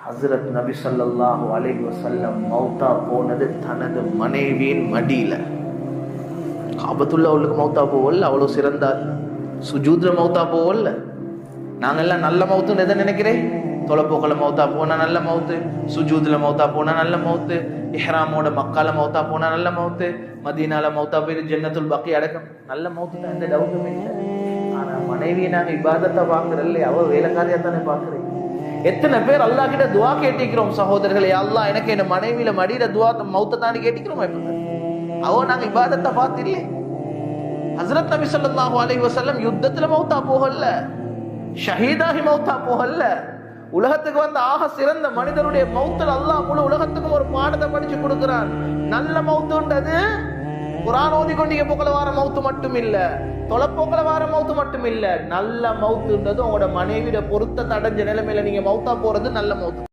ஹஸ்ரத் நபி ஸல்லல்லாஹு அலைஹி வஸல்லம் மௌத்தா போனது தனது மனைவியின் மடியில. காபத்துல்லா அவளுக்கு மௌத்தா போவல்ல, அவ்வளோ சிறந்தார். சுஜூத்ல மௌத்தா போவல்ல. நாங்கெல்லாம் நல்ல மௌத்துன்னு எதை நினைக்கிறேன்? தொலைப்போக்கல மௌத்தா போனா நல்ல மௌத்து, சுஜூத்ல மௌத்தா போனா நல்ல மௌத்து, இஹ்ராமோட மக்கால மௌத்தா போனா நல்ல மௌத்து, மதீனால மௌத்தா போய் ஜன்னத்துல் பக்கி அடக்கம் நல்ல மௌத்து தான், எந்த டவுட்டுமே இல்லை. ஆனா மனைவியை நாங்க இபாதத்தை பார்க்கறல்ல, அவ வேலைக்காரியா தானே பார்க்கிறேன். எத்தனை பேர் அல்லாஹ் கிட்ட துவா கேட்டிக்கிறோம் சகோதரர்களே, அல்லாஹ் எனக்கு என்ன மனைவியில மடியில துவா மௌத்தை தாண்டி கேட்டிக்கிறோம். அவ நாங்க இபாதத்தை பார்த்து இல்லை. ஹஸ்ரத் நபி ஸல்லல்லாஹு அலைஹி வஸல்லம் யுத்தத்துல மௌத்தா போகல, ஷஹீதாகி மௌத்தா போகல. உலகத்துக்கு வந்த ஆக சிறந்த மனிதருடைய மௌத்தில் அல்லாஹ் முழு உலகத்துக்கும் ஒரு பாடத்தை படிச்சு கொடுக்கிறான். நல்ல மௌத்துன்றது குர்ஆன் ஓதி கொண்டீங்க போக்கல வார மௌத்து மட்டும் இல்ல, தொலைப்போக்கல வார மௌத்து மட்டும் இல்ல. நல்ல மௌத்துன்றது உங்களோட மனைவியோட பொருத்தத்தை அடைஞ்ச நிலைமையில நீங்க மௌத்தா போறது நல்ல மௌத்து.